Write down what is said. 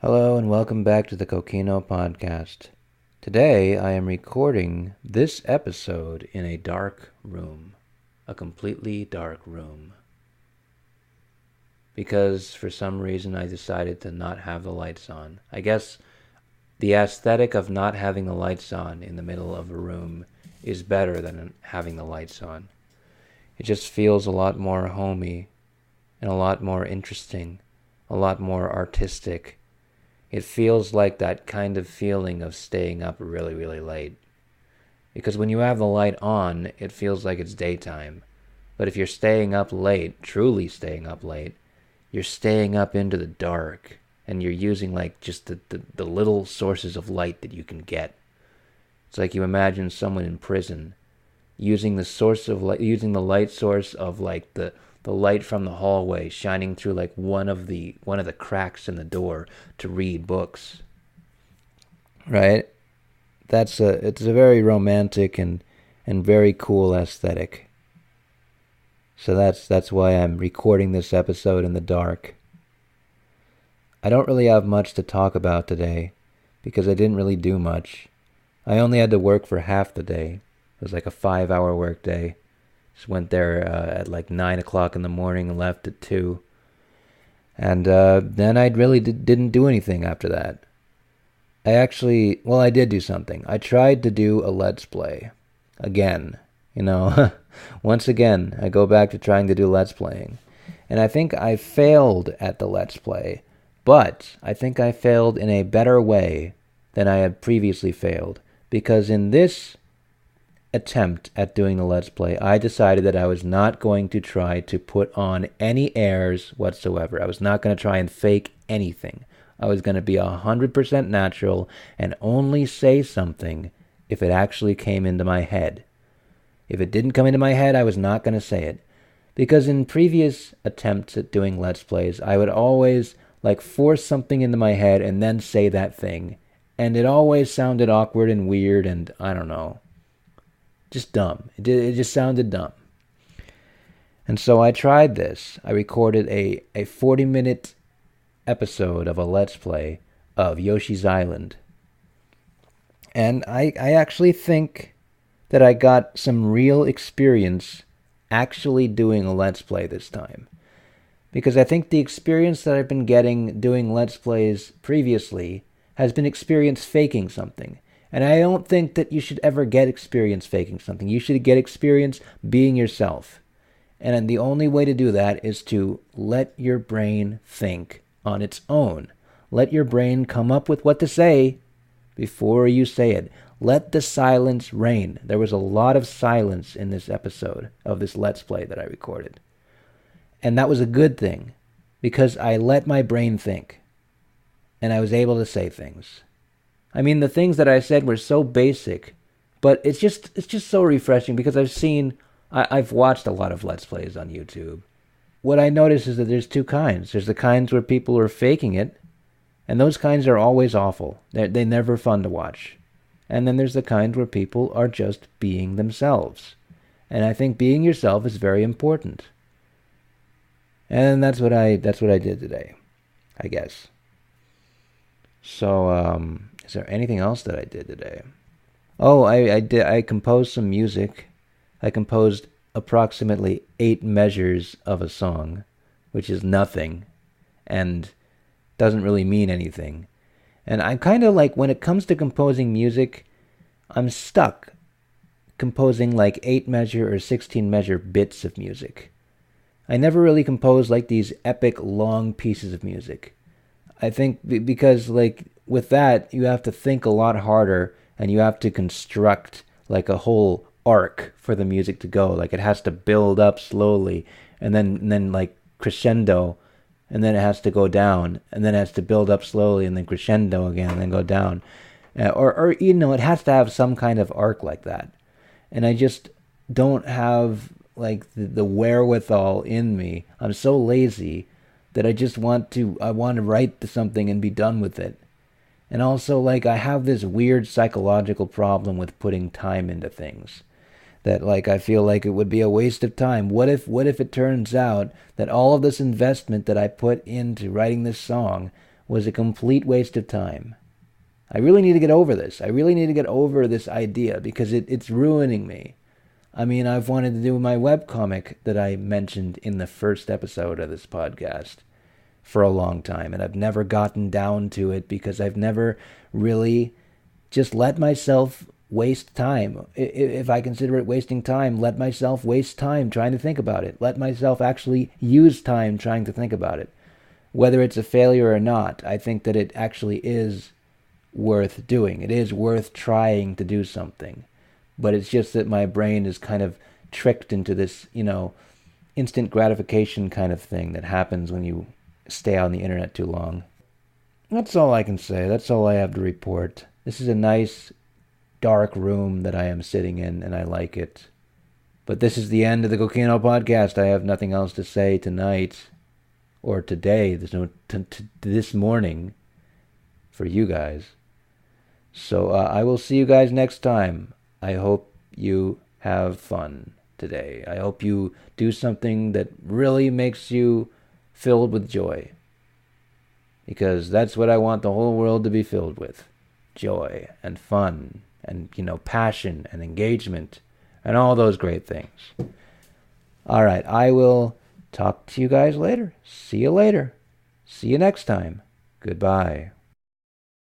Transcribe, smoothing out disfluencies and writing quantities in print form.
Hello and welcome back to the Kokino Podcast. Today I am recording this episode in a dark room, a completely dark room, because for some reason I decided to not have the lights on. I guess the aesthetic of not having the lights on in the middle of a room is better than having the lights on. It just feels a lot more homey and a lot more interesting, a lot more artistic. It feels like that kind of feeling of staying up really, really late. Because when you have the light on, it feels like it's daytime. But if you're staying up late, truly staying up late, you're staying up into the dark. And you're using like just the little sources of light that you can get. It's like you imagine someone in prison using the source of light, using the light source of like the light from the hallway shining through like one of the cracks in the door to read books. Right? It's a very romantic and very cool aesthetic. So that's why I'm recording this episode in the dark. I don't really have much to talk about today because I didn't really do much. I only had to work for half the day. It was like a 5-hour work day. Just went there at like 9 o'clock in the morning and left at 2. And then I really didn't do anything after that. I did do something. I tried to do a Let's Play. Again. Once again, I go back to trying to do Let's Playing. And I think I failed at the Let's Play. But I think I failed in a better way than I had previously failed. Because in this attempt at doing the Let's Play, I decided that I was not going to try to put on any airs whatsoever. I was not going to try and fake anything. I was going to be 100% natural and only say something if it actually came into my head. If it didn't come into my head, I was not going to say it. Because in previous attempts at doing Let's Plays, I would always force something into my head and then say that thing. And it always sounded awkward and weird and I don't know. Just dumb. It just sounded dumb. And so I tried this. I recorded a 40-minute episode of a Let's Play of Yoshi's Island. And I actually think that I got some real experience actually doing a Let's Play this time. Because I think the experience that I've been getting doing Let's Plays previously has been experience faking something. And I don't think that you should ever get experience faking something. You should get experience being yourself. And the only way to do that is to let your brain think on its own. Let your brain come up with what to say before you say it. Let the silence reign. There was a lot of silence in this episode of this Let's Play that I recorded. And that was a good thing, because I let my brain think. And I was able to say things. I mean, the things that I said were so basic, but it's just so refreshing because I've watched a lot of Let's Plays on YouTube. What I notice is that there's two kinds. There's the kinds where people are faking it, and those kinds are always awful. They're never fun to watch. And then there's the kind where people are just being themselves. And I think being yourself is very important. And that's what I did today, I guess. So, is there anything else that I did today? Oh, I composed some music. I composed approximately 8 measures of a song, which is nothing, and doesn't really mean anything. And I'm kind of like, when it comes to composing music, I'm stuck composing 8 measure or 16 measure bits of music. I never really compose these epic long pieces of music. I think because with that, you have to think a lot harder and you have to construct a whole arc for the music to go. It has to build up slowly and then crescendo, and then it has to go down, and then it has to build up slowly and then crescendo again and then go down. Or it has to have some kind of arc like that. And I just don't have the wherewithal in me. I'm so lazy that I want to write something and be done with it. And also, I have this weird psychological problem with putting time into things. That, I feel like it would be a waste of time. What if it turns out that all of this investment that I put into writing this song was a complete waste of time. I really need to get over this. I really need to get over this idea because it's ruining me. I mean, I've wanted to do my webcomic that I mentioned in the first episode of this podcast for a long time, and I've never gotten down to it because I've never really just let myself waste time. If I consider it wasting time, let myself waste time trying to think about it. Let myself actually use time trying to think about it. Whether it's a failure or not, I think that it actually is worth doing. It is worth trying to do something. But it's just that my brain is kind of tricked into this, instant gratification kind of thing that happens when you stay on the internet too long. That's all I can say. That's all I have to report. This is a nice, dark room that I am sitting in, and I like it. But this is the end of the Kokino Podcast. I have nothing else to say tonight, or today, this morning, for you guys. So I will see you guys next time. I hope you have fun today. I hope you do something that really makes you filled with joy. Because that's what I want the whole world to be filled with. Joy and fun and, passion and engagement and all those great things. All right, I will talk to you guys later. See you later. See you next time. Goodbye.